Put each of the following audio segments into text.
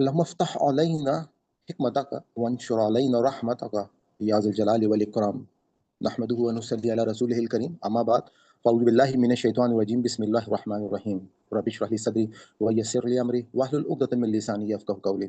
اللهم افتح علينا حكمتك وانشر علينا رحمتك يا ذا الجلال والإكرام نحمده ونصلي على رسوله الكريم أما بعد فأعوذ بالله من الشيطان الرجيم بسم الله الرحمن الرحيم رب اشرح لي صدري ويسر لي أمري واحلل عقدة من لساني يفقهوا قولي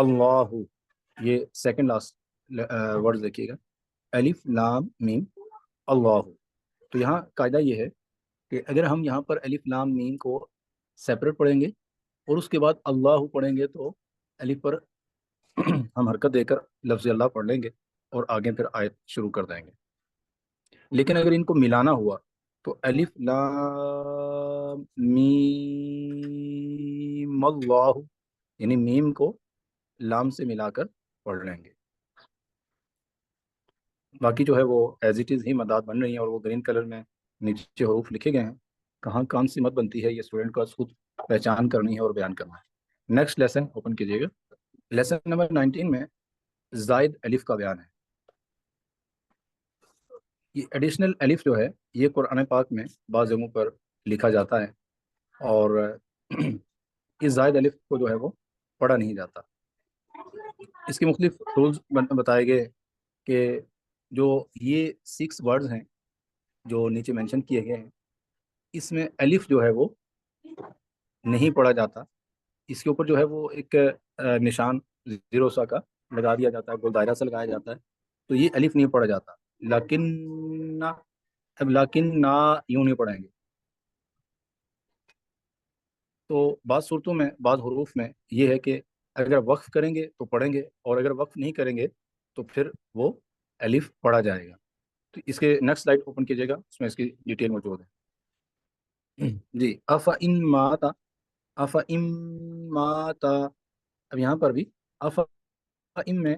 اللہ، یہ سیکنڈ لاسٹ ورڈ دیکھیے گا، الف لام میم اللہ. تو یہاں قاعدہ یہ ہے کہ اگر ہم یہاں پر الف لام میم کو سیپریٹ پڑھیں گے اور اس کے بعد اللہ پڑھیں گے تو الف پر ہم حرکت دے کر لفظ اللہ پڑھ لیں گے اور آگے پھر آیت شروع کر دیں گے. لیکن اگر ان کو ملانا ہوا تو الف لام میم اللہ، یعنی میم کو لام سے ملا کر پڑھ لیں گے. باقی جو ہے وہ ایز اٹ از ہی مداد بن رہی ہیں اور وہ گرین کلر میں نیچے حروف لکھے گئے ہیں. کہاں کون سی مد بنتی ہے یہ اسٹوڈنٹ کو خود پہچان کرنی ہے اور بیان کرنا ہے. نیکسٹ لیسن اوپن کیجیے گا. لیسن نمبر 19 میں زائد الف کا بیان ہے. یہ ایڈیشنل الف جو ہے یہ قرآن پاک میں بعض جگہوں پر لکھا جاتا ہے اور اس زائد الف کو جو ہے وہ پڑھا نہیں جاتا. اس کے مختلف رولز بتائے گئے کہ جو یہ 6 ورڈز ہیں جو نیچے مینشن کیے گئے ہیں اس میں الف جو ہے وہ نہیں پڑھا جاتا. اس کے اوپر جو ہے وہ ایک نشان زیرو سا کا لگا دیا جاتا ہے، گول دائرہ سے لگایا جاتا ہے. تو یہ الف نہیں پڑھا جاتا. لیکن اب لیکن نا یوں نہیں پڑھیں گے. تو بعض صورتوں میں بعض حروف میں یہ ہے کہ اگر وقف کریں گے تو پڑھیں گے اور اگر وقف نہیں کریں گے تو پھر وہ الف پڑھا جائے گا. تو اس کے نیکسٹ سلائڈ اوپن کیجیے گا، اس میں اس کی ڈیٹیل موجود ہے. جی if in Mata, if in ماتا. اب یہاں پر بھی اف ان میں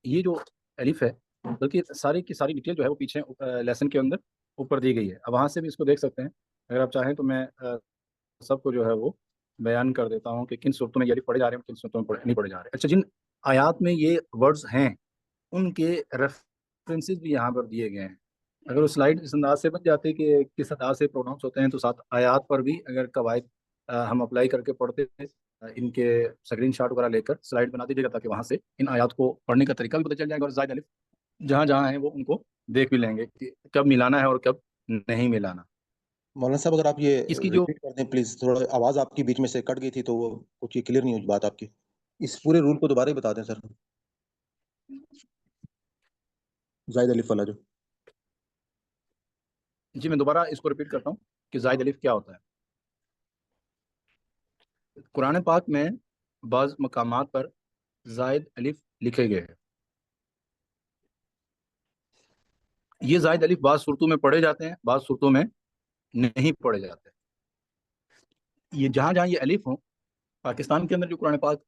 یہ جو الف ہے بلکہ ساری کی ساری ڈیٹیل جو ہے وہ پیچھے لیسن کے اندر اوپر دی گئی ہے. اب وہاں سے بھی اس کو دیکھ سکتے ہیں. اگر آپ چاہیں تو میں سب کو جو ہے وہ بیان کر دیتا ہوں کہ کن صورتوں میں یہ الف پڑھے جا رہے ہیں، کن صورتوں میں نہیں پڑھے جا رہے. اچھا، جن آیات میں یہ ورڈز ہیں ان کے ریفرنسز بھی یہاں پر دیے گئے ہیں. اگر وہ سلائڈ اس انداز سے بن جاتے کہ کس انداز سے پروناؤنس ہوتے ہیں تو ساتھ آیات پر بھی اگر قواعد ہم اپلائی کر کے پڑھتے تھے ان کے اسکرین شاٹ وغیرہ لے کر سلائڈ بنا دیجیے گا تاکہ وہاں سے ان آیات کو پڑھنے کا طریقہ بھی پتہ چل جائے گا اور زائد الف جہاں جہاں ہیں وہ ان کو دیکھ بھی لیں گے کہ کب ملانا ہے اور کب نہیں ملانا. مولانا صاحب اگر آپ یہ اس کی جو ریپیٹ کر دیں پلیز، تھوڑا آواز آپ کی بیچ میں سے کٹ گئی تھی تو وہ کچھ یہ کلیئر نہیں ہوئی بات آپ کی. اس پورے رول کو دوبارہ ہی بتا دیں سر، زائد الف والا جو. جی میں دوبارہ اس کو ریپیٹ کرتا ہوں کہ زائد الف کیا ہوتا ہے. قرآن پاک میں بعض مقامات پر زائد الف لکھے گئے ہیں. یہ زائد الف بعض صورتوں میں پڑھے جاتے ہیں، بعض صورتوں میں نہیں پڑھے جاتے. یہ جہاں جہاں یہ الف ہوں پاکستان کے اندر جو قرآن پاک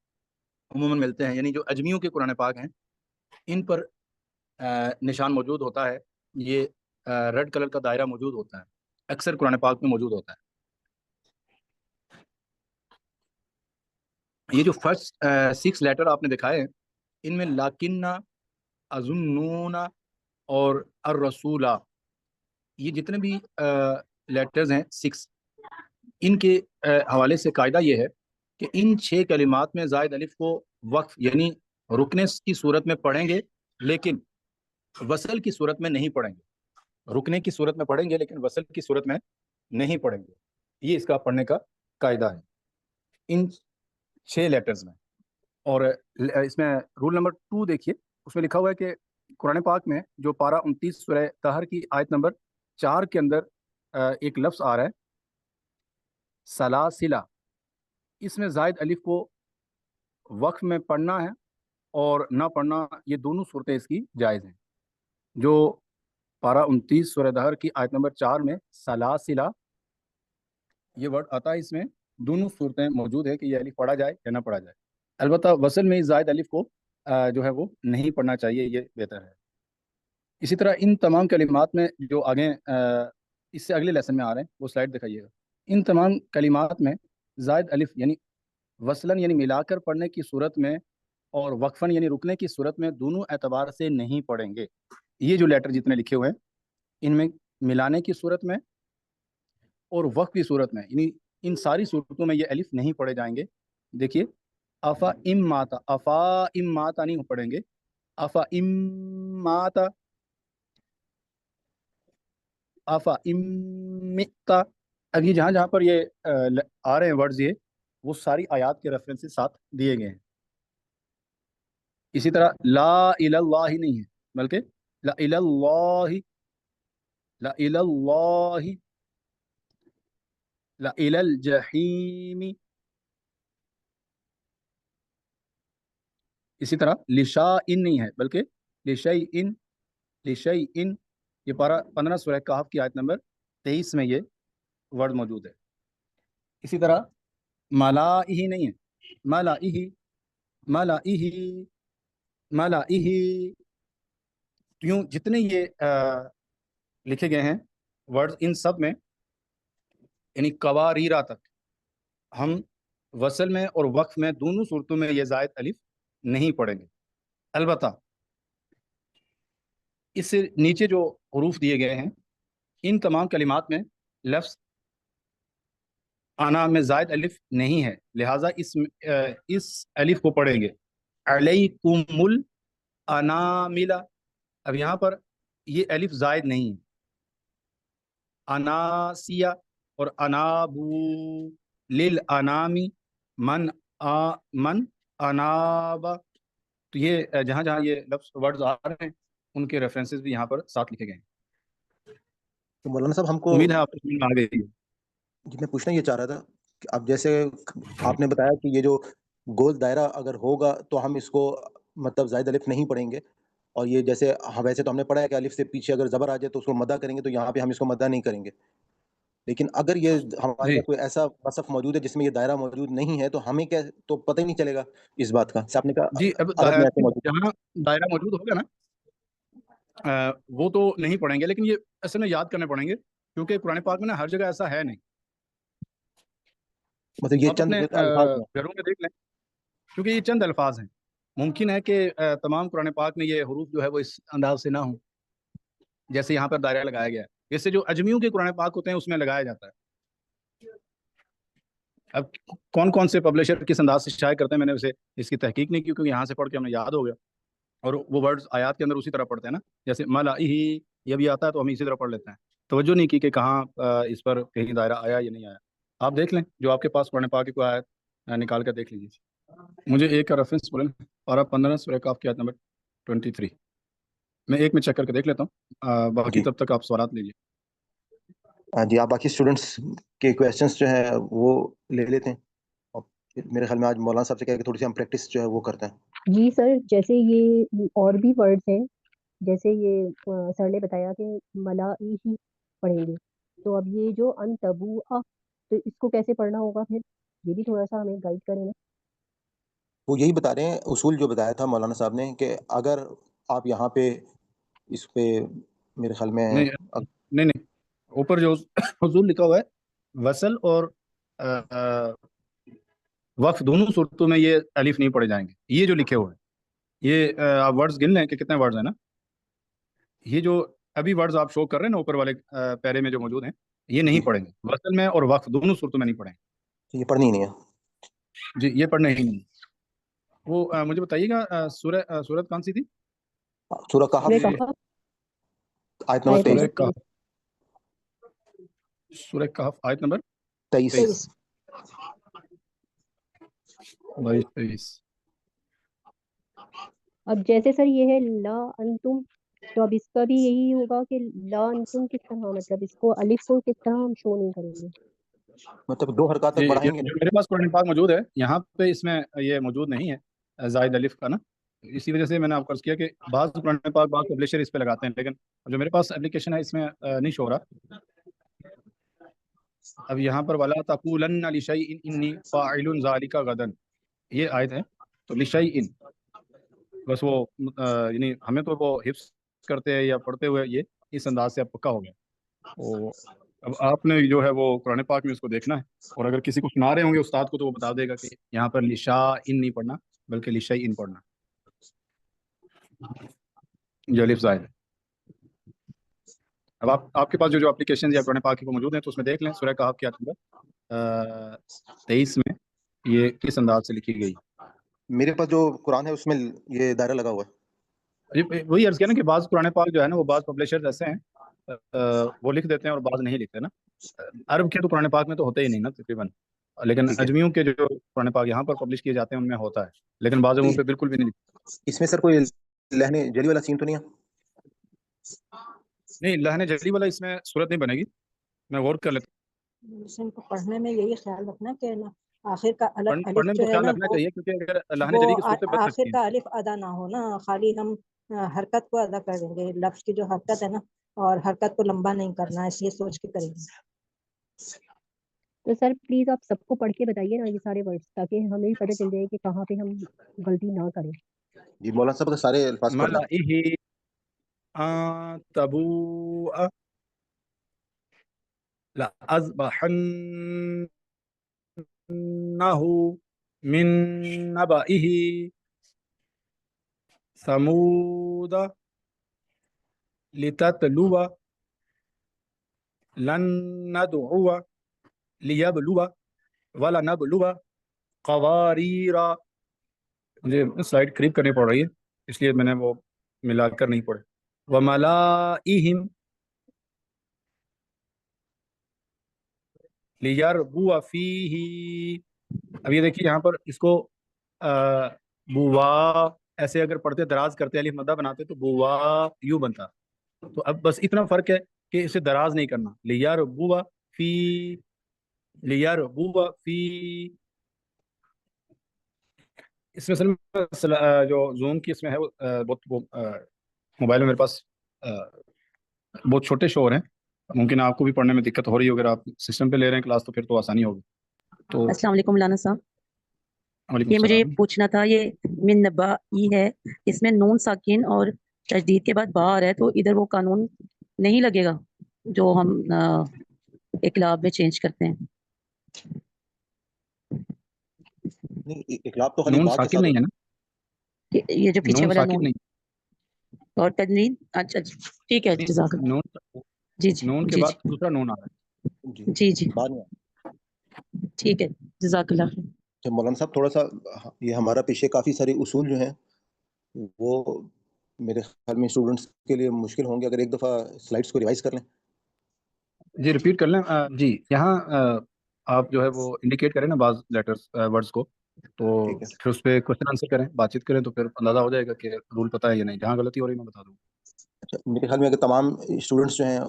عموماً ملتے ہیں، یعنی جو اجمیوں کے قرآن پاک ہیں ان پر نشان موجود ہوتا ہے. یہ ریڈ کلر کا دائرہ موجود ہوتا ہے، اکثر قرآن پاک میں موجود ہوتا ہے. یہ جو فرسٹ 6 لیٹر آپ نے دکھائے ہیں ان میں لاکنہ، اظنون اور الرسولہ، یہ جتنے بھی لیٹرز ہیں 6 ان کے حوالے سے قاعدہ یہ ہے کہ ان 6 کلمات میں زائد الف کو وقف یعنی رکنے کی صورت میں پڑھیں گے لیکن وصل کی صورت میں نہیں پڑھیں گے. رکنے کی صورت میں پڑھیں گے لیکن وصل کی صورت میں نہیں پڑھیں گے. یہ اس کا پڑھنے کا قاعدہ ہے ان 6 لیٹرز میں. اور اس میں رول نمبر 2 دیکھیے، اس میں لکھا ہوا ہے کہ قرآن پاک میں جو پارہ 29 سورہ طہر کی آیت نمبر 4 کے اندر ایک لفظ آ رہا ہے سلاسلہ. اس میں زائد الف کو وقف میں پڑھنا ہے اور نہ پڑھنا، یہ دونوں صورتیں اس کی جائز ہیں. جو پارہ 29 سورہ طہر کی آیت نمبر 4 میں سلاسلہ یہ ورڈ آتا ہے، اس میں دونوں صورتیں موجود ہے کہ یہ الف پڑھا جائے یا نہ پڑھا جائے. البتہ وصل میں زائد الف کو جو ہے وہ نہیں پڑھنا چاہیے، یہ بہتر ہے. اسی طرح ان تمام کلمات میں جو آگے اس سے اگلے لیسن میں آ رہے ہیں وہ سلائڈ دکھائیے گا. ان تمام کلمات میں زائد الف یعنی وصلاً یعنی ملا کر پڑھنے کی صورت میں اور وقفاً یعنی رکنے کی صورت میں دونوں اعتبار سے نہیں پڑھیں گے. یہ جو لیٹر جتنے لکھے ہوئے ہیں ان میں ملانے کی صورت میں اور وقف کی صورت میں یعنی ان ساری صورتوں میں یہ الف نہیں پڑھے جائیں گے. دیکھیے افا ام ماتا، افا ام ماتا نہیں پڑھیں گے، افا ام ماتا، افا ام متا. اب یہ جہاں جہاں پر یہ آ رہے ہیں ورڈز یہ وہ ساری آیات کے ریفرنسز ساتھ دیے گئے ہیں. اسی طرح لا الاللہ نہیں ہے، بلکہ لا الاللہ، لا الاللہ، لا الجحیم. اسی طرح لشاء نہیں ہے، بلکہ لشیء، لشیء. یہ پارہ 15 سورہ کہف کی آیت نمبر 23 میں یہ ورڈ موجود ہے. اسی طرح ملائہ نہیں ہے، ملائہ، ملائہ، ملائہ. یوں جتنے یہ لکھے گئے ہیں ورڈ، ان سب میں یعنی قواریرا تک ہم وصل میں اور وقف میں دونوں صورتوں میں یہ زائد الف نہیں پڑھیں گے. البتہ اس سے نیچے جو حروف دیے گئے ہیں ان تمام کلمات میں لفظ انا میں زائد الف نہیں ہے، لہٰذا اس الف کو پڑھیں گے علیکم الانامل. اب یہاں پر یہ الف زائد نہیں ہے. اناسیہ اور انابو للانامی من من انابا. تو یہ جہاں جہاں یہ لفظ ورڈز آ رہے ہیں ان کے ریفرنسز بھی یہاں پر ساتھ لکھے گئے ہیں. تو مولانا صاحب ہم کو امید ہے آپ کو سمجھ میں آ گئی ہے. جی میں پوچھنا یہ چاہ رہا تھا کہ اب جیسے آپ نے بتایا کہ یہ جو گول دائرہ اگر ہوگا تو ہم اس کو مطلب زائد الف نہیں پڑھیں گے، اور یہ جیسے ویسے تو ہم نے پڑھا ہے کہ الف سے پیچھے اگر زبر آ جائے تو اس کو مدہ کریں گے، تو یہاں پہ ہم اس کو مدہ نہیں کریں گے. لیکن اگر یہ ہمارے جی پاس کوئی ایسا وصف موجود ہے جس میں یہ دائرہ موجود نہیں ہے تو ہمیں کیا، تو پتہ ہی نہیں چلے گا اس بات کا. آپ نے کہا جی. اب عرب میں ایسے موجود جہاں دائرہ موجود ہوگا نا وہ تو نہیں پڑھیں گے، لیکن یہ اصل میں یاد کرنے پڑیں گے کیونکہ قرآن پاک میں نا ہر جگہ ایسا ہے نہیں. مطلب یہ آپ چند اپنے الفاظ ہیں. گھروں میں دیکھ لیں، کیونکہ یہ چند الفاظ ہیں. ممکن ہے کہ تمام قرآن پاک میں یہ حروف جو ہے وہ اس انداز سے نہ ہوں جیسے یہاں پر دائرہ لگایا گیا ہے. جیسے جو اجمیوں کے قرآن پاک ہوتے ہیں اس میں لگایا جاتا ہے. اب کون کون سے پبلشر کس انداز سے شائع کرتے ہیں میں نے اسے اس کی تحقیق نہیں کی، کیونکہ یہاں سے پڑھ کے ہمیں یاد ہو گیا. اور وہ ورڈز آیات کے اندر اسی طرح پڑھتے ہیں نا، جیسے ملائہ یہ بھی آتا ہے تو ہم اسی طرح پڑھ لیتے ہیں. توجہ نہیں کی کہ کہاں اس پر کہیں دائرہ آیا یا نہیں آیا. آپ دیکھ لیں جو آپ کے پاس قرآن پاک کی کوئی آیت نکال کر دیکھ لیجیے. مجھے ایک کا ریفرنس بولیں، اور آپ 15 سورہ کاف کی آیت نمبر 23. میں ایک میں چیک کر کے دیکھ لیتا ہوں، باقی جی تب تک آپ سوالات لیجیے. جی آپ باقی اسٹوڈنٹس کے کویسچنس جو ہیں وہ لے لیتے ہیں، اور پھر میرے خیال میں آج مولانا صاحب سے کہہ کے تھوڑی سی ہم پریکٹس جو ہے وہ کرتے ہیں. جی سر، جیسے یہ اور بھی ورڈز ہیں، جیسے یہ سر نے بتایا کہ ملائی ہی پڑھیں گے، تو اب یہ جو انتبو تو اس کو کیسے پڑھنا ہوگا پھر؟ یہ بھی تھوڑا سا ہمیں گائڈ کریں نا. وہ یہی بتا رہے ہیں اصول جو بتایا تھا مولانا صاحب نے، کہ اگر آپ یہاں پہ اس پہ میرے خیال میں نہیں نہیں نہیں، اوپر جو حضور لکھا ہوا ہے وصل اور وقف دونوں صورتوں میں یہ الف نہیں پڑھے جائیں گے. یہ جو لکھے ہوئے ہیں یہ آپ ورڈز گن لیں کہ کتنے ورڈز ہیں نا. یہ جو ابھی ورڈز آپ شو کر رہے ہیں نا اوپر والے پیرے میں جو موجود ہیں یہ نہیں پڑھیں گے. وصل میں اور وقف دونوں صورتوں میں نہیں پڑھیں گے. یہ پڑھنی نہیں ہے. جی یہ پڑھنے ہی نہیں. وہ مجھے بتائیے گا سورت کون سی تھی؟ سورہ کہف سورہ کہف آیت نمبر آیت 23. نمبر سورہ کہف، سورہ کہف آیت نمبر 23. 23. اب جیسے سر یہ ہے لا انتم، تو اب اس کا بھی یہی ہوگا کہ لا انتم کس طرح، مطلب اس کو الف کو کس طرح ہم شو نہیں کریں گے؟ مطلب 2 حرکات جی تک بڑھائیں گے. جو میرے پاس قرآن پاک موجود ہے یہاں پہ اس میں یہ موجود نہیں ہے زائد الف کا نا. اسی وجہ سے میں نے آپ کو عرض کیا کہ بعض قرآن پاک بعض پبلشر اس پہ لگاتے ہیں، لیکن جو میرے پاس اپلیکیشن ہے اس میں نہیں شو رہا. اب یہاں پر ولا تقولن لشیء انی فاعل ذلک غدا یہ آیت ہے. تو لشیء بس وہ یعنی ہمیں تو وہ حفظ کرتے ہیں یا پڑھتے ہوئے یہ اس انداز سے اب پکا ہو گیا. اب آپ نے جو ہے وہ قرآن پاک میں اس کو دیکھنا ہے، اور اگر کسی کو سنا رہے ہوں گے استاد کو تو وہ بتا دے گا کہ یہاں پر لشاء نہیں پڑھنا بلکہ لشیء پڑھنا. یہ الف زائد ہے. اب آپ کے پاس جو اپلیکیشن یا قرآن پاک کی وہ موجود ہیں تو اس میں دیکھ لیں سورہ کہف کی آیت نمبر 23 میں یہ کس انداز سے لکھی گئی. میرے پاس جو قرآن ہے اس میں یہ دائرہ لگا ہوا ہے. وہی عرض کیا نا کہ بعض قرآن پاک جو ہے نا وہ بعض پبلشر ایسے ہیں وہ لکھ دیتے ہیں اور بعض نہیں لکھتے نا. عرب کے تو قرآن پاک میں تو ہوتے ہی نہیں نا تقریباً، لیکن ٹھیک ہے. اجمیوں کے جو قرآن پاک یہاں پر پبلش کیے جاتے ہیں ان میں ہوتا ہے، لیکن بعض جگہوں پہ بالکل بھی نہیں لکھتے. اس میں سر کوئی لہنے جلی والا سین تو نہیں ہے؟ نہیں، لہن جلی والا اس میں صورت نہیں بنے گی، میں غور کر لیتا ان کو پڑھنے میں یہی خیال رکھنا کہ آخر کا ہوں۔ الف پڑھنے میں جو تو ہے خیال نا رکھنا چاہیے، کیونکہ اگر لہن وہ جلی کی صورتیں بچ آخر سکتی ہیں۔ کا الف ادا نہ ہو نا، خالی ہم حرکت کو ادا کر دیں گے، لفظ کی جو حرکت ہے نا، اور حرکت کو لمبا نہیں کرنا، اس لیے سوچ کے کریں گے۔ تو سر پلیز آپ سب کو پڑھ کے بتائیے نا یہ سارے ورڈز، تاکہ ہمیں بھی پتہ چل جائے کہ کہاں پہ ہم غلطی نہ کریں۔ جی مولانا صاحب اگر سارے الفاظ پڑھ لیں۔ ملائہ تبوء لأذبحنه من نبئه ثمود لتتلو لن ندعو ليبلو ولنبلو قوارير۔ مجھے سلائڈ قریب کرنی پڑ رہی ہے، اس لیے میں نے وہ ملا کر نہیں پڑھے۔ وملائہم لیربو فیہ۔ اب یہ دیکھیے یہاں پر اس کو بوا ایسے اگر پڑھتے دراز کرتے الف مدہ بناتے تو بوا یوں بنتا، تو اب بس اتنا فرق ہے کہ اسے دراز نہیں کرنا۔ لیربو فی، لیربو فی۔ اس میں اصل میں جو زوم کی اس میں ہے وہ بہت موبائل میں میرے پاس بہت چھوٹے شو ہو رہے ہیں، ممکن آپ کو بھی پڑھنے میں دقت ہو رہی ہو، اگر آپ سسٹم پہ لے رہے ہیں کلاس تو پھر تو آسانی ہوگی۔ تو السلام علیکم مولانا صاحب، وعلیکم یہ مجھے السلام۔ پوچھنا تھا، یہ من نبائی ہے، اس میں نون ساکن اور تشدید کے بعد با آ رہا ہے، تو ادھر وہ قانون نہیں لگے گا جو ہم اقلاب میں چینج کرتے ہیں؟ نہیں اقلاب تو خالی نون با کے ساکن ساتھ نہیں ہے ہوتا نا، یہ جو پیچھے نون والا ساکن نون نہیں، اور تنوین، اچھا ٹھیک ہے، جزاک اللہ۔ نون جی جی نون کے جی بعد دوسرا نون آ رہا ہے۔ جی جی جی بعد میں ٹھیک ہے، جزاک اللہ خیر۔ اچھا مولانا صاحب تھوڑا سا یہ ہمارا پیچھے کافی سارے اصول جو ہیں وہ میرے خیال میں اسٹوڈنٹس کے لیے مشکل ہوں گے، اگر ایک دفعہ سلائڈس کو ریوائز کر لیں۔ ہے۔ جی ریپیٹ کر لیں۔ جی یہاں آپ جو ہے وہ انڈیکیٹ کریں نا بعض لیٹرز ورڈز کو، تو ٹھیک ہے پھر اس پہ کوشچن آنسر کریں، بات چیت کریں، تو پھر اندازہ ہو جائے گا کہ رول پتہ ہے یا نہیں۔ جہاں غلطی ہو رہی ہے میں بتا دوں۔ اچھا میرے خیال میں اگر تمام اسٹوڈنٹس جو ہیں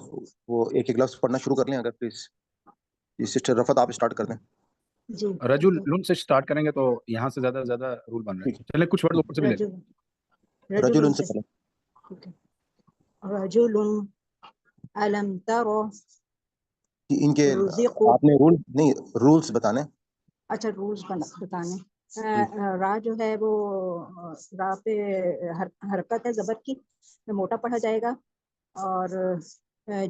وہ ایک ایک لفظ پڑھنا شروع کر لیں، اگر پلیز یہ سسٹر رفت آپ اسٹارٹ کر دیں۔ جی رجل لن سے سٹارٹ کریں گے تو یہاں سے زیادہ زیادہ رول بن رہے ٹھیک ہیں۔ چلیں کچھ ورڈ اوپر سے بھی لے رجل ہے رجل رجل ان سے سے پڑھیں۔ رجل علم تر کہ ان کے رزق، آپ نے رول نہیں رولز بتانے۔ اچھا رولز بتانے۔ را جو ہے وہ را پہ حرکت ہے زبر کی، موٹا پڑھا جائے گا، اور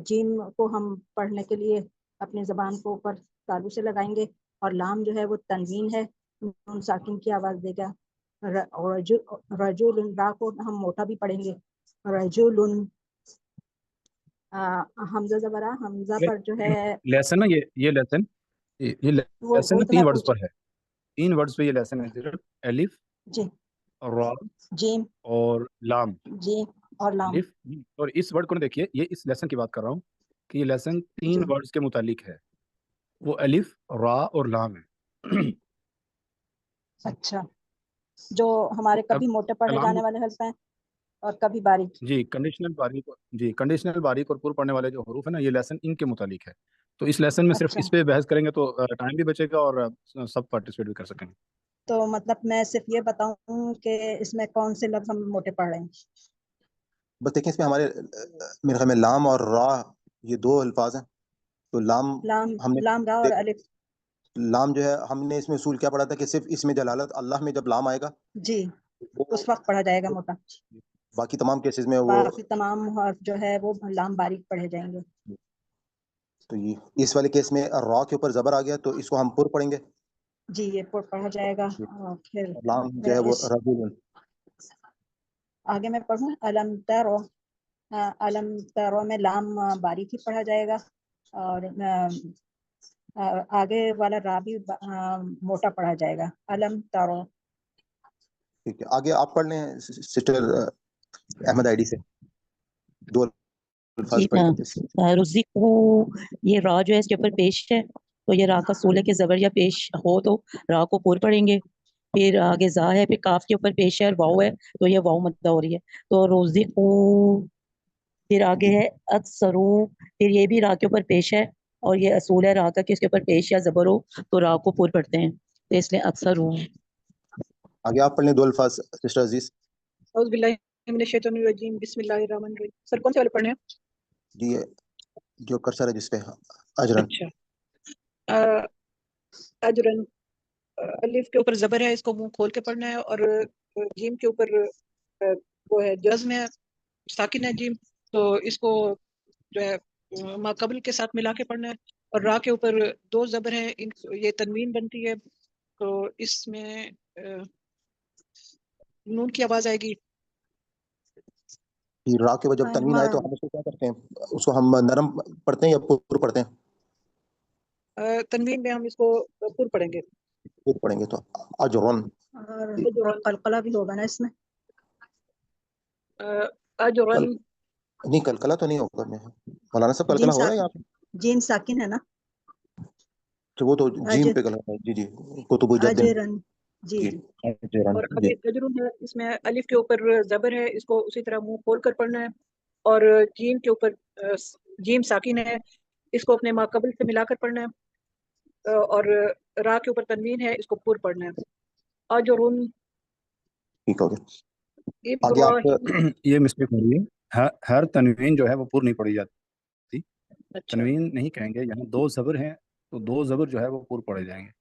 جیم کو ہم پڑھنے کے لیے اپنی زبان کو اوپر تالو سے لگائیں گے، اور لام جو ہے وہ تنوین ہے، نون ساکن کی آواز دے گا۔ رجل را کو ہم موٹا بھی پڑھیں گے، رجل حمزہ زبرا، حمزہ پر جو ہے لیسن نا، یہ لیسن، یہ لیسن وہی تو میں 3 ورڈز پوچھ، پر ہے، 3 ورڈز پہ یہ لیسن ہے، صرف الف، جی را جیم اور لام۔ جیم اور لام، الف اور اس ورڈ کو دیکھیے، یہ اس لیسن کی بات کر رہا ہوں کہ یہ لیسن 3 جی ورڈز کے متعلق ہے، وہ الف، را اور لام ہے۔ اچھا، جو ہمارے اب کبھی موٹے پڑھے کلام جانے والے حلف ہیں اور کبھی باریک۔ جی کنڈیشنل باریک اور پر پڑھنے والے جو حروف ہیں نا، یہ لیسن ان کے متعلق ہے، تو اس لیسن میں صرف اچھا اس پہ بحث کریں گے تو ٹائم بھی بچے گا اور سب پارٹیسپیٹ بھی کر سکیں گے۔ تو مطلب میں صرف یہ بتاؤں کہ اس میں کون سے لفظ ہم موٹے پڑھ رہے ہیں؟ بس دیکھیں اس میں ہمارے میرے خیال میں لام اور را یہ 2 الفاظ ہیں، تو لام ہم نے لام را اور الف، لام جو ہے ہم نے اس میں اصول کیا پڑھا تھا کہ صرف اس میں جلالت اللہ میں جب لام آئے گا جی وہ اس وقت پڑھا جائے گا موٹا، باقی تمام کیسز میں وہ، باقی تمام حرف جو ہے وہ لام باریک پڑھے جائیں گے۔ تو یہ اس والے کیس میں را کے اوپر زبر آ گیا تو اس کو ہم پر پڑھیں گے، جی یہ پڑھا جائے گا، اور پھر اور لام جو ہے وہ اس رجل۔ آگے میں پڑھوں علم ترو، علم ترو میں لام باریک ہی پڑھا جائے گا، اور آگے والا را بھی موٹا پڑھا جائے گا، علم ترو۔ ٹھیک ہے آگے آپ پڑھ لیں سسٹر احمد آئی ڈی سے 2 الفاظ جی پڑھ کے۔ رزق، یہ را جو ہے اس کے اوپر پیش ہے، تو یہ را کا صولہ کے زبر یا پیش ہو تو را کو پور پڑھیں گے، پھر آگے زا ہے، پھر کاف کے اوپر پیش ہے اور واؤ ہے، تو یہ واؤ مدہ ہو رہی ہے. تو روزقو، پھر آگے ہے اکثرو، پھر یہ بھی را کے اوپر پیش ہے اور یہ اصول ہے را کا کہ اس کے اوپر پیش یا زبر ہو تو را کو پور پڑھتے ہیں، تو اس لیے اکثر ہوں. آگے آپ پڑھ لیں 2 الفاظ سسٹر عزیز. اعوذ باللہ من الشیطان الرجیم، بسم اللہ الرحمن الرحیم. سر کون سے والے پڑھنے ہیں؟ جی جو کرسر ہے جس پہ اجرن. اچھا. اجرن، الف کے اوپر زبر ہے، اس کو منہ کھول کے پڑھنا ہے، اور جیم کے اوپر وہ ہے جزم ہے، ساکن ہے جیم، تو اس کو جو ہے ما قبل کے ساتھ ملا کے پڑھنا ہے. اور را کے اوپر 2 زبر ہیں، یہ تنوین بنتی ہے، تو اس میں نون کی آواز آئے گی. را کے بعد جب تنوین آئے تو ہم اس کو کیا کرتے ہیں؟ اس کو ہم نرم پڑھتے ہیں یا پر پڑھتے ہیں؟ تنوین میں ہم اس کو پر پڑھیں گے. پر پڑھیں گے تو اجرن. اور قلقلہ بھی ہوگا نا اس میں. اجرن، نہیں کلکلا تو نہیں ہوگا. مولانا صاحب کلکلا ہو رہا ہے یہاں پہ؟ جیم ساکن ہے نا. تو وہ تو جیم پہ غلط ہے. جی جی کتب جدن. اجرن، جی جی جی. اجرن. اور جی ابھی اجرن ہے، اس میں الف کے اوپر زبر ہے، اس کو اسی طرح منہ کھول کر پڑھنا ہے. اور جیم کے اوپر جیم ساکن ہے، اس کو اپنے ما قبل سے ملا کر پڑھنا ہے. اور را کے اوپر تنوین ہے، اس کو پور پڑھنا ہے. اجرن ٹھیک ہو گیا. آگے آپ یہ مسٹیک ہو رہی ہے، ہر تنوین جو ہے وہ پور نہیں پڑھی جاتی. اچھا تنوین نہیں کہیں گے، یہاں 2 زبر ہیں تو 2 زبر جو ہے وہ پور پڑے جائیں گے،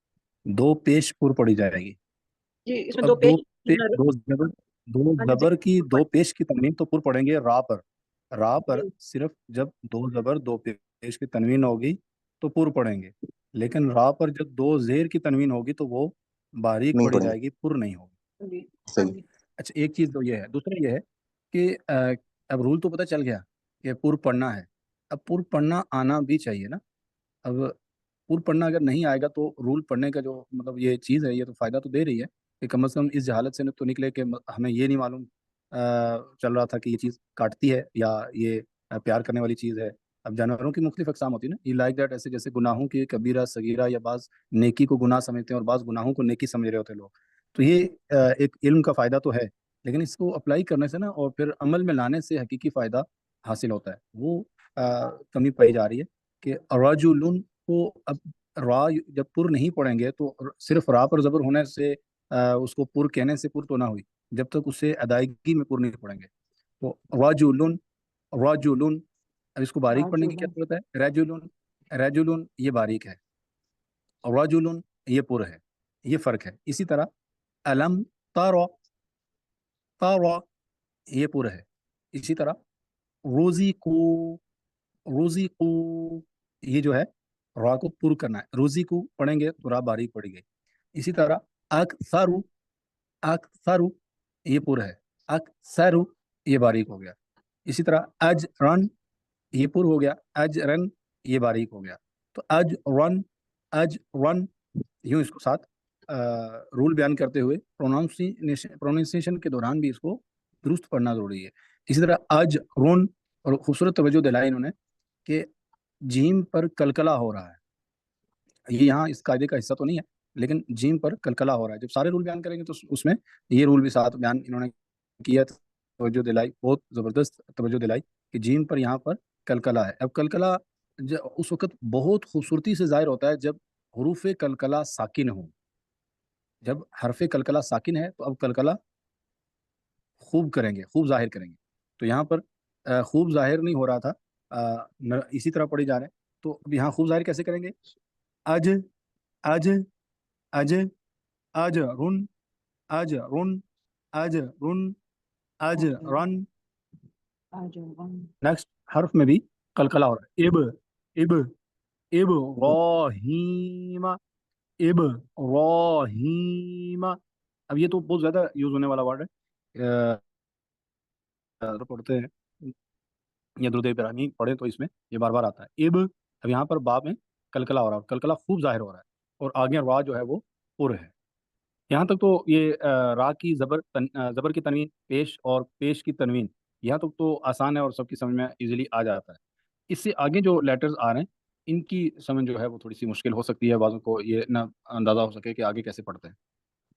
2 پیش پور پڑی جائے گی. جی، اس میں اب 2 پیش 2 زبر کی 2 پیش کی تنوین تو پور پڑیں گے را پر. را پر جی. صرف جب 2 زبر 2 پیش کی تنوین ہوگی تو پور پڑیں گے، لیکن را پر جب 2 زیر کی تنوین ہوگی تو وہ باریک نہیں پڑھی پڑھیں جائے گی، پور نہیں ہوگی. جی. صحیح. اچھا ایک چیز تو یہ ہے. دوسرا یہ ہے کہ اب رول تو پتہ چل گیا کہ پور پڑھنا ہے، اب پور پڑھنا آنا بھی چاہیے نا. اب پور پڑھنا اگر نہیں آئے گا تو رول پڑھنے کا جو مطلب یہ چیز ہے یہ تو فائدہ تو دے رہی ہے کہ کم از کم اس جہالت سے تو نکلے کہ ہمیں یہ نہیں معلوم چل رہا تھا کہ یہ چیز کاٹتی ہے یا یہ پیار کرنے والی چیز ہے. اب جانوروں کی مختلف اقسام ہوتی ہے نا، یہ لائک دیٹ، ایسے جیسے گناہوں کی کبیرہ صغیرہ، یا بعض نیکی کو گناہ سمجھتے ہیں اور بعض گناہوں کو نیکی سمجھ رہے ہوتے ہیں لوگ. تو یہ ایک علم کا فائدہ تو ہے، لیکن اس کو اپلائی کرنے سے نا اور پھر عمل میں لانے سے حقیقی فائدہ حاصل ہوتا ہے. وہ کمی پائی جا رہی ہے کہ رجل کو اب را جب پر نہیں پڑھیں گے تو صرف را پر زبر ہونے سے اس کو پر کہنے سے پر تو نہ ہوئی جب تک اسے ادائیگی میں پر نہیں پڑھیں گے. تو رجل، رجل، اب اس کو باریک پڑھنے کی کیا ضرورت ہے؟ رجل، رجل یہ باریک ہے، رجل یہ پر ہے، یہ فرق ہے. اسی طرح علم تارا، تارا یہ پر ہے. اسی طرح روزی کو، روزی کو یہ جو ہے را کو پر کرنا ہے، روزی کو پڑھیں گے تو را باریک پڑے گی. اسی طرح اکثر، اکثر یہ پر ہے، اکثر یہ باریک ہو گیا. اسی طرح اجرن یہ پر ہو گیا، اجرن یہ باریک ہو گیا. تو اجرن، اجرن یوں اس کو ساتھ رول بیان کرتے ہوئے پروننسیشن کے دوران بھی اس کو درست پڑھنا ضروری ہے. اسی طرح اجرن، اور خوبصورت توجہ دلائی انہوں نے کہ جیم پر کلکلا ہو رہا ہے. یہ یہاں اس قاعدے کا حصہ تو نہیں ہے لیکن جیم پر کلکلا ہو رہا ہے. جب سارے رول بیان کریں گے تو اس میں یہ رول بھی ساتھ بیان انہوں نے کیا. توجہ دلائی، بہت زبردست توجہ دلائی کہ جیم پر یہاں پر کلکلا ہے. اب کلکلا اس وقت بہت خوبصورتی سے ظاہر ہوتا ہے جب حروف کلکلا ساکن ہوں. جب حرف کلکلا ساکن ہے تو اب کلکلا خوب کریں گے، خوب ظاہر کریں گے. تو یہاں پر خوب ظاہر نہیں ہو رہا تھا، اسی طرح پڑھی جا رہے ہیں. تو اب یہاں خوب ظاہر کیسے کریں گے؟ اج، اج، اج، اج رن، اج رن، اج رن، اج رن. نیکسٹ حرف میں بھی کلکلا ہو رہا ہے. اب، اب، اب راہیم، اب راہیم. اب یہ تو بہت زیادہ یوز ہونے والا ورڈ ہے، پڑھتے ہیں یا درود ابراہیمی پڑھیں تو اس میں یہ بار بار آتا ہے. اب یہاں پر با میں کلکلا ہو رہا ہے، کلکلا خوب ظاہر ہو رہا ہے اور آگے را جو ہے وہ پر ہے. یہاں تک تو یہ را کی زبر کی تنوین پیش اور پیش کی تنوین یہاں تک تو آسان ہے اور سب کی سمجھ میں ایزیلی آ جاتا ہے. اس سے آگے جو لیٹرز آ رہے ہیں ان کی سمجھ جو ہے وہ تھوڑی سی مشکل ہو سکتی ہے، بعضوں کو یہ نہ اندازہ ہو سکے کہ آگے کیسے پڑھتے ہیں.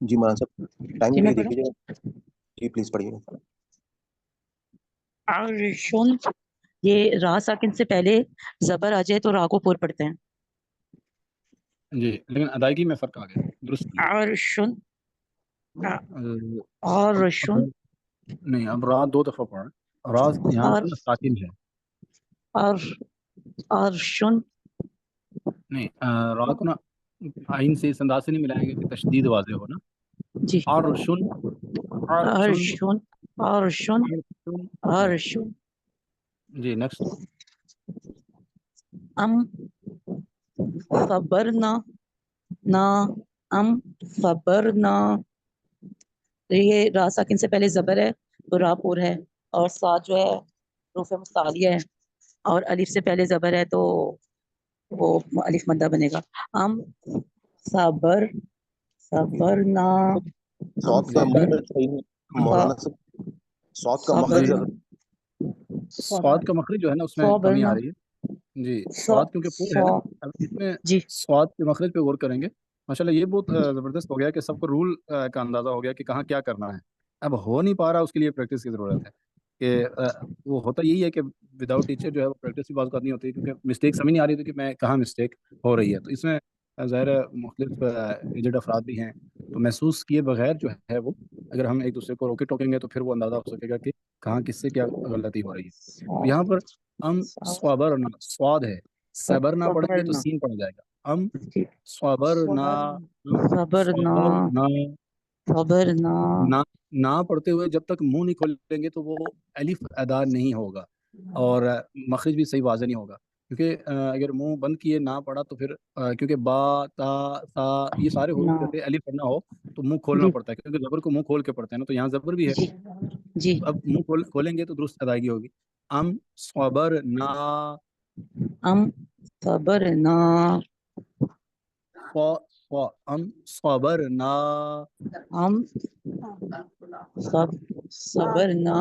جی مولانا صاحب ٹائم جی بھی میں دیکھ پڑھوں. لیجیے. جی پلیز پڑھیے. عرشن، یہ را ساکن سے پہلے زبر آ جائے تو را کو پور پڑھتے ہیں. جی لیکن ادائیگی میں فرق آ گیا. درست کیجیے. عرشن، اب عرشن، نہیں، اب را 2 دفعہ پڑھ. را یہاں اور پہ نا ساکن ہے. عرشن. نہیں را کو نا آئین سے اس انداز سے نہیں ملائیں گے کہ تشدید واضح ہو نا. جی عرشن، عرشن، عرشن، عرشن، عرشن. عرشن. جی نیکسٹ. ام صبرنا، نا، ام صبرنا. یہ را ساکن سے پہلے زبر ہے تو را پور ہے، اور ساتھ جو ہے حروف مستعلیہ ہے، اور الف سے پہلے زبر ہے تو وہ الف مدہ بنے گا. ام صبر، صبرنا، ام صوت کا صبر، مخرج صحیح نہیں مولانا صاحب. صوت کا مخرج صبر، سواد کا مخرج جو ہے نا اس میں کمی آ صبرنا، رہی ہے. جی سواد کیونکہ پور ہے نا. اب اس میں جی سواد کے مخرج پہ غور کریں گے. ماشاءاللہ یہ بہت زبردست ہو گیا کہ سب کو رول کا اندازہ ہو گیا کہ کہاں کیا کرنا ہے. اب ہو نہیں پا رہا، اس کے لیے پریکٹس کی ضرورت ہے. کہ وہ ہوتا یہی ہے کہ وداؤٹ ٹیچر جو ہے وہ پریکٹس کی بات نہیں ہوتی، کیونکہ مسٹیک سمجھ نہیں آ رہی تھی کہ میں کہاں مسٹیک ہو رہی ہے. تو اس میں ظاہر ہے مختلف ایجڈ افراد بھی ہیں، تو محسوس کیے بغیر جو ہے وہ اگر ہم ایک دوسرے کو روکے ٹوکیں گے تو پھر وہ اندازہ ہو سکے گا کہ کہاں کس سے کیا غلطی ہو رہی ہے. تو یہاں پر ام صبرنا، سواد ہے، صبرنا پڑھیں گے تو سین پڑ جائے گا. ام صبرنا، صبرنا، صبرنا. صبرنا. نہ پڑھتے ہوئے جب تک منہ نہیں کھولیں گے تو وہ الف ادا نہیں ہوگا، اور مخرج بھی صحیح واضح نہیں ہوگا. کیونکہ اگر منہ بند کیے نہ پڑھا تو پھر کیونکہ با تا تا یہ سارے حروف جیسے الف پڑھنا ہو تو منہ کھولنا پڑتا ہے، کیونکہ زبر کو منہ کھول کے پڑھتے ہیں نا. تو یہاں زبر بھی ہے، جی جی. اب منہ کھولیں گے تو درست ادائیگی ہوگی. ام صبرنا، ام صبرنا، ام صبرنا. ام صبرنا،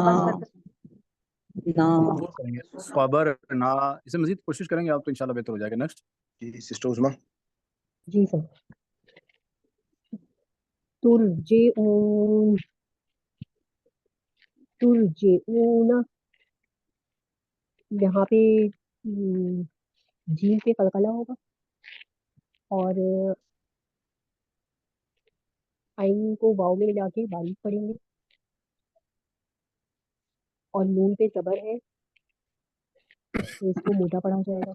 نا. غور کریں گے. صبرنا، اسے مزید کوشش کریں گے آپ تو انشاءاللہ بہتر ہو جائے گا. نیکسٹ. جی سسٹر عظما. جی سر. ترجعون، ترجعون، یہاں پہ جیم پہ قلقلہ ہوگا، اور آئین کو واؤ میں ملا کے باریک پڑھیں گے، اور نون پہ زبر ہے تو اس کو موٹا پڑھا جائے گا.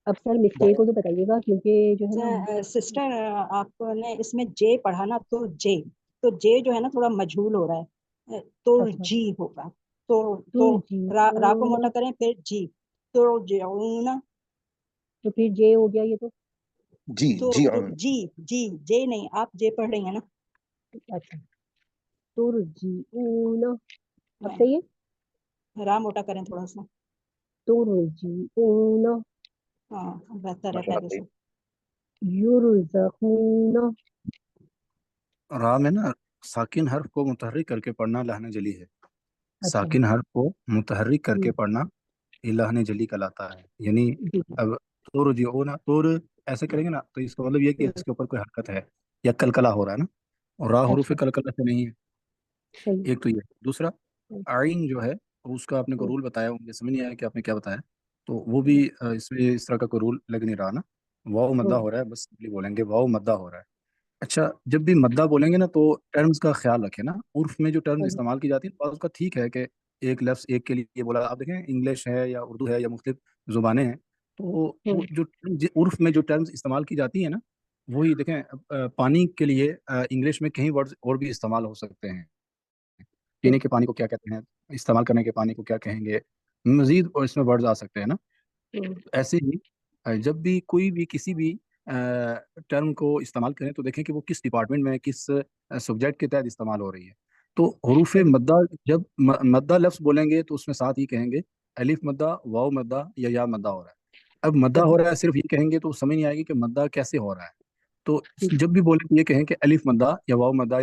اب سر مسٹیک ہو تو بتائیے گا، کیونکہ جو ہے نا سسٹر آپ نے اس میں جے پڑھا نا، تو جے جو ہے نا تھوڑا مجھول ہو رہا ہے، تو اچھا جی ہوگا. تو را کو موٹا کریں پھر جی، تو تو پھر جے ہو گیا یہ تو. جی تو جی جی جے نہیں، آپ جے پڑھ رہی ہیں نا. اچھا ترجعون، اب صحیح ہے. را موٹا کریں تھوڑا سا. ترجعون، ہاں بہتر ہے پہلے سے. یرزقون، را میں نا ساکن حرف کو متحرک کر کے پڑھنا لہن جلی ہے. اچھا ساکن حرف کو متحرک کر کے پڑھنا یہ لہن جلی کہلاتا ہے. یعنی جی اب ترجعون، ایسے کریں گے نا تو اس کا مطلب یہ کہ اس کے اوپر کوئی حرکت ہے یا کلکلا ہو رہا ہے نا، اور را حروف اچھا کلکلا سے نہیں ہے. صحیح. ایک تو یہ. دوسرا عین جو ہے اس کا آپ نے کوئی رول بتایا، مجھے سمجھ نہیں آیا کہ آپ نے کیا بتایا. تو وہ بھی اس میں اس طرح کا کوئی رول لگ نہیں رہا نا. واؤ مدہ ہو رہا ہے، بس بولیں گے واؤ مدہ ہو رہا ہے. اچھا جب بھی مدہ بولیں گے نا تو ٹرمز کا خیال رکھیں نا. عرف میں جو ٹرمز استعمال کی جاتی ہیں بعض کا ٹھیک ہے کہ ایک لفظ ایک کے لیے بولا. آپ دیکھیں انگلش ہے یا اردو ہے یا مختلف زبانیں ہیں، تو وہ جو عرف میں جو ٹرمز استعمال کی جاتی ہیں نا، وہی دیکھیں پانی کے لیے انگلش میں کہیں ورڈز اور بھی استعمال ہو سکتے ہیں. پینے کے پانی کو کیا کہتے ہیں، استعمال کرنے کے پانی کو کیا کہیں گے، مزید اور اس میں ورڈز آ سکتے ہیں نا. ایسے ہی جب بھی کوئی بھی کسی بھی ٹرم کو استعمال کریں تو دیکھیں کہ وہ کس ڈپارٹمنٹ میں کس سبجیکٹ کے تحت استعمال ہو رہی ہے. تو حروف مدہ جب مدہ لفظ بولیں گے تو اس میں ساتھ ہی کہیں گے الف مدہ، واؤ مدہ یا مدہ ہو رہا ہے. اب مدہ ہو رہا ہے صرف یہ کہیں گے تو سمجھ نہیں آئے گی کہ مدہ کیسے ہو رہا ہے. تو جب بھی بولیں یہ کہیں کہ الف مدہ یا واؤ مدہ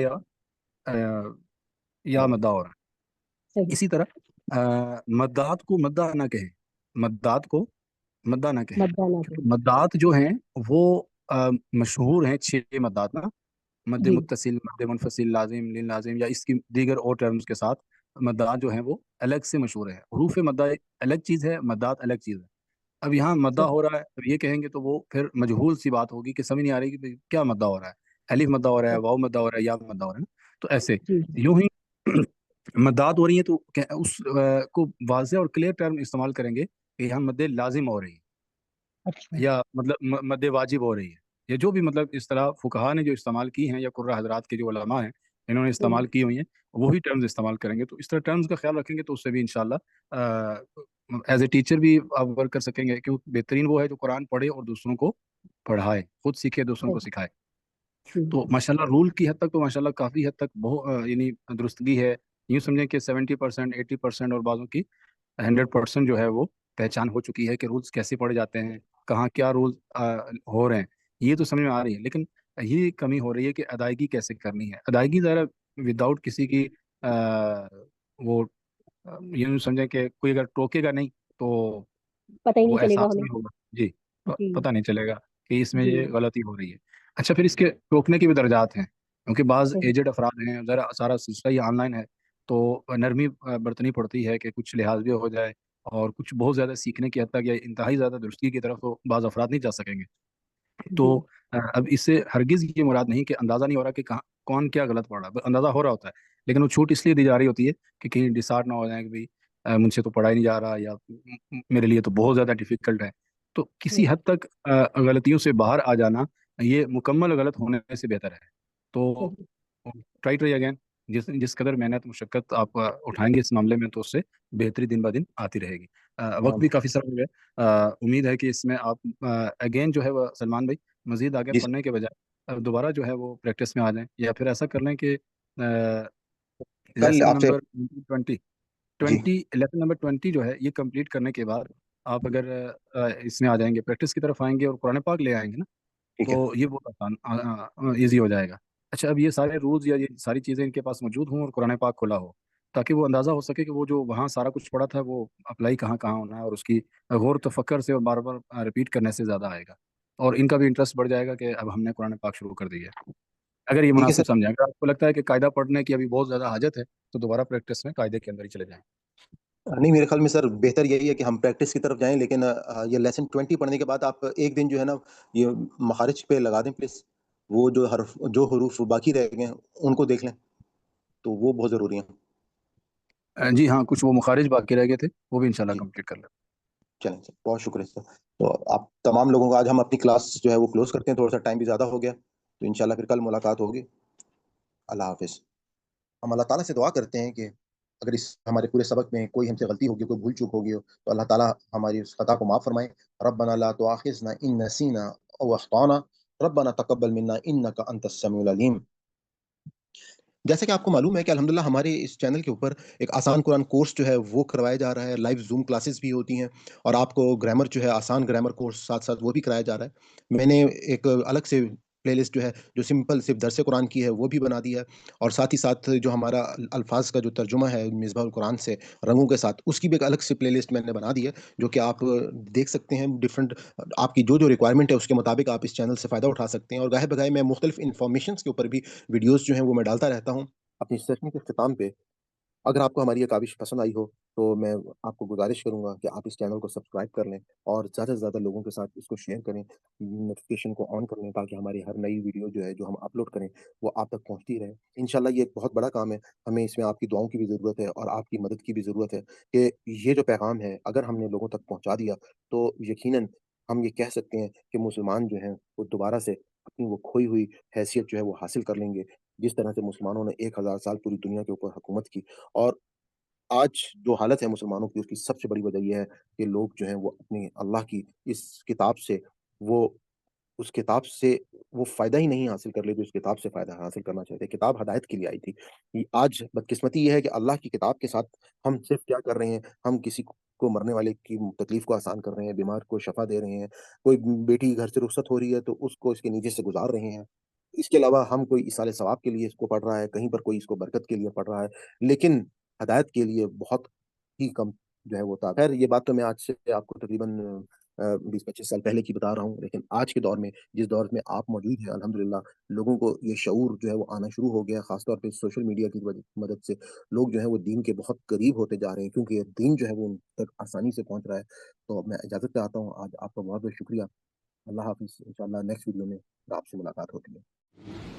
یا مدہ ہو رہا ہے. اسی طرح مدات کو مدہ نہ کہیں، مدات کو مدہ نہ کہیں، مدانہ کے کیونکہ مدات جو ہیں وہ مشہور ہیں 6 مدات نا، مد جی متصل، مد منفصل، لازم، لین لازم، یا اس کی دیگر اور ٹرمز کے ساتھ مدات جو ہیں وہ الگ سے مشہور ہے۔ حروف مدہ الگ چیز ہے، مدات الگ چیز ہے۔ اب یہاں مدہ صحیح ہو رہا ہے، اب یہ کہیں گے تو وہ پھر مجہول سی بات ہوگی کہ سمجھ نہیں آ رہی کہ بھئی کیا مدہ ہو رہا ہے، الف مدہ ہو رہا ہے، صحیح واو مدہ ہو رہا ہے، یا مدہ ہو رہا ہے نا؟ تو ایسے جی یوں ہی مدات ہو رہی ہیں تو اس کو واضح اور کلیئر ٹرم استعمال کریں گے کہ یہاں مد لازم ہو رہی ہے، اچھا یا مطلب مد واجب ہو رہی ہے، یا جو بھی مطلب اس طرح فقہا نے جو استعمال کی ہیں، یا قرہ حضرات کے جو علماء ہیں انہوں نے ہوں استعمال کی ہوئی ہیں، وہی ٹرمز استعمال کریں گے۔ تو اس طرح ٹرمز کا خیال رکھیں گے تو اس سے بھی انشاءاللہ ایز اے ٹیچر بھی آپ ورک کر سکیں گے، کیوں بہترین وہ ہے جو قرآن پڑھے اور دوسروں کو پڑھائے، خود سیکھے دوسروں کو صحیح سکھائے۔ ٹھیک تو ماشاءاللہ رول کی حد تک تو ماشاءاللہ کافی حد تک بہت یعنی درستگی ہے، یوں سمجھیں کہ 70%، 80% اور بعضوں کی 100% جو ہے وہ پہچان ہو چکی ہے کہ رولز کیسے پڑھے جاتے ہیں، کہاں کیا رولز ہو رہے ہیں، یہ تو سمجھ میں آ رہی ہے۔ لیکن یہ کمی ہو رہی ہے کہ ادائیگی کیسے کرنی ہے۔ ادائیگی ذرا وداؤٹ کسی کی وہ یوں سمجھیں کہ کوئی اگر ٹوکے گا نہیں تو پتہ ہی نہیں وہ چلے گا احساس ہمیں نہیں ہوگا، جی، جی پتہ نہیں چلے گا کہ اس میں جی یہ غلطی ہو رہی ہے۔ اچھا، پھر اس کے ٹوکنے کے بھی درجات ہیں، کیونکہ بعض صحیح ایجڈ افراد ہیں، ذرا سارا سلسلہ یہ آن لائن ہے تو نرمی برتنی پڑتی ہے کہ کچھ لحاظ بھی ہو جائے، اور کچھ بہت زیادہ سیکھنے کی حد تک یا انتہائی زیادہ درستگی کی طرف تو بعض افراد نہیں جا سکیں گے۔ تو جی اب اس سے ہرگز یہ مراد نہیں کہ اندازہ نہیں ہو رہا کہ کہاں کون کیا غلط پڑھ رہا ہے، بس اندازہ ہو رہا ہوتا ہے، لیکن وہ چھوٹ اس لیے دی جا رہی ہوتی ہے کہ کہیں ڈسارٹ نہ ہو جائیں کہ بھائی مجھ سے تو پڑھا ہی نہیں جا رہا، یا میرے لیے تو بہت زیادہ ڈیفیکلٹ ہے۔ تو کسی ہوں حد تک غلطیوں سے باہر آ جانا یہ مکمل غلط ہونے سے بہتر ہے۔ تو صحیح ٹرائی اگین، جس قدر محنت مشقت آپ اٹھائیں گے اس معاملے میں تو اس سے بہتری دن بہ دن آتی رہے گی۔ وقت بھی کافی سارا ہو گیا، امید ہے کہ اس میں آپ اگین جو ہے وہ سلمان بھائی مزید آگے جی پڑھنے کے بجائے دوبارہ جو ہے وہ پریکٹس میں آ جائیں، یا پھر ایسا کر لیں کہ کل لیسن آپ سے نمبر 20 جی 20 لیسن نمبر 20 جو ہے یہ کمپلیٹ کرنے کے بعد آپ اگر اس میں آ جائیں گے، پریکٹس کی طرف آئیں گے اور قرآن پاک لے آئیں گے نا، ٹھیک ہے تو یہ بہت آسان ایزی ہو جائے گا۔ اچھا، اب یہ سارے رولز یا یہ ساری چیزیں ان کے پاس موجود ہوں اور قرآن پاک کھلا ہو، تاکہ وہ اندازہ ہو سکے کہ وہ جو وہاں سارا کچھ پڑھا تھا وہ اپلائی کہاں کہاں ہونا ہے، اور اس کی غور و تفکر سے اور بار بار ریپیٹ کرنے سے زیادہ آئے گا، اور ان کا بھی انٹرسٹ بڑھ جائے گا کہ اب ہم نے قرآن پاک شروع کر دی ہے، اگر یہ ٹھیک ہے مناسب سر۔ سمجھیں۔ اگر آپ کو لگتا ہے کہ قاعدہ پڑھنے کی ابھی بہت زیادہ حاجت ہے تو دوبارہ پریکٹس میں قاعدے کے اندر ہی چلے جائیں۔ نہیں، میرے خیال میں سر بہتر یہی ہے کہ ہم پریکٹس کی طرف جائیں، لیکن یہ لیسن 20 پڑھنے کے بعد آپ ایک دن جو ہے نا یہ مخارج پہ لگا دیں پلیز، وہ جو حروف باقی رہ گئے ہیں ان کو دیکھ لیں، تو وہ بہت ضروری ہیں۔ جی ہاں، کچھ وہ مخارج باقی رہ گئے تھے، وہ بھی انشاءاللہ جی کمپلیٹ کر لیں۔ چلیں سر، بہت شکریہ سر۔ تو آپ تمام لوگوں کو آج ہم اپنی کلاس جو ہے وہ کلوز کرتے ہیں، تھوڑا سا ٹائم بھی زیادہ ہو گیا، تو انشاءاللہ پھر کل ملاقات ہوگی۔ اللہ حافظ۔ ہم اللہ تعالیٰ سے دعا کرتے ہیں کہ اگر اس ہمارے پورے سبق میں کوئی ہم سے غلطی ہوگی، کوئی بھول چوک ہوگی تو اللہ تعالیٰ ہماری اس خطا کو معاف فرمائے۔ ربنا لا تؤاخذنا ان نسینا او اخطانا ربنا تقبل منا انک انت السمیع العلیم۔ جیسا کہ آپ کو معلوم ہے کہ الحمدللہ ہمارے اس چینل کے اوپر ایک آسان قرآن کورس جو ہے وہ کروایا جا رہا ہے، لائیو زوم کلاسز بھی ہوتی ہیں، اور آپ کو گرامر جو ہے آسان گرامر کورس ساتھ ساتھ وہ بھی کرایا جا رہا ہے۔ میں نے ایک الگ سے پلے لسٹ جو ہے جو سمپل صرف درس قرآن کی ہے وہ بھی بنا دی ہے، اور ساتھ ہی ساتھ جو ہمارا الفاظ کا جو ترجمہ ہے مصباح القرآن سے رنگوں کے ساتھ، اس کی بھی ایک الگ سے پلے لسٹ میں نے بنا دی ہے، جو کہ آپ دیکھ سکتے ہیں۔ ڈفرینٹ آپ کی جو ریکوائرمنٹ ہے اس کے مطابق آپ اس چینل سے فائدہ اٹھا سکتے ہیں، اور گاہے بگاہے میں مختلف انفارمیشنس کے اوپر بھی ویڈیوز جو ہیں وہ میں ڈالتا رہتا ہوں۔ اپنی سیشن کے اختتام پہ اگر آپ کو ہماری یہ کاوش پسند آئی ہو تو میں آپ کو گزارش کروں گا کہ آپ اس چینل کو سبسکرائب کر لیں، اور زیادہ سے زیادہ لوگوں کے ساتھ اس کو شیئر کریں، نوٹیفیکیشن کو آن کر لیں، تاکہ ہماری ہر نئی ویڈیو جو ہے جو ہم اپلوڈ کریں وہ آپ تک پہنچتی رہے۔ انشاءاللہ یہ ایک بہت بڑا کام ہے، ہمیں اس میں آپ کی دعاؤں کی بھی ضرورت ہے اور آپ کی مدد کی بھی ضرورت ہے، کہ یہ جو پیغام ہے اگر ہم نے لوگوں تک پہنچا دیا تو یقیناً ہم یہ کہہ سکتے ہیں کہ مسلمان جو ہیں وہ دوبارہ سے اپنی وہ کھوئی ہوئی حیثیت جو ہے وہ حاصل کر لیں گے، جس طرح سے مسلمانوں نے 1000 سال پوری دنیا کے اوپر حکومت کی۔ اور آج جو حالت ہے مسلمانوں کی، اس کی سب سے بڑی وجہ یہ ہے کہ لوگ جو ہیں وہ اپنی اللہ کی اس کتاب سے وہ اس کتاب سے وہ فائدہ ہی نہیں حاصل کر لے جو اس کتاب سے فائدہ حاصل کرنا چاہتے۔ کتاب ہدایت کے لیے آئی تھی۔ آج بدقسمتی یہ ہے کہ اللہ کی کتاب کے ساتھ ہم صرف کیا کر رہے ہیں، ہم کسی کو مرنے والے کی تکلیف کو آسان کر رہے ہیں، بیمار کو شفا دے رہے ہیں، کوئی بیٹی گھر سے رخصت ہو رہی ہے تو اس کو اس کے نیچے سے گزار رہے ہیں۔ اس کے علاوہ ہم کوئی ایصال ثواب کے لیے اس کو پڑھ رہا ہے، کہیں پر کوئی اس کو برکت کے لیے پڑھ رہا ہے، لیکن ہدایت کے لیے بہت ہی کم جو ہے وہ تھا. خیر یہ بات تو میں آج سے آپ کو تقریباً 20-25 سال پہلے کی بتا رہا ہوں، لیکن آج کے دور میں جس دور میں آپ موجود ہیں الحمدللہ لوگوں کو یہ شعور جو ہے وہ آنا شروع ہو گیا، خاص طور پہ سوشل میڈیا کی مدد سے لوگ جو ہے وہ دین کے بہت قریب ہوتے جا رہے ہیں، کیونکہ یہ دین جو ہے وہ ان تک آسانی سے پہنچ رہا ہے. تو میں اجازت چاہتا ہوں، آج آپ کا بہت بہت شکریہ. اللہ حافظ. انشاءاللہ نیکسٹ ویڈیو میں آپ سے ملاقات ہوتی ہے.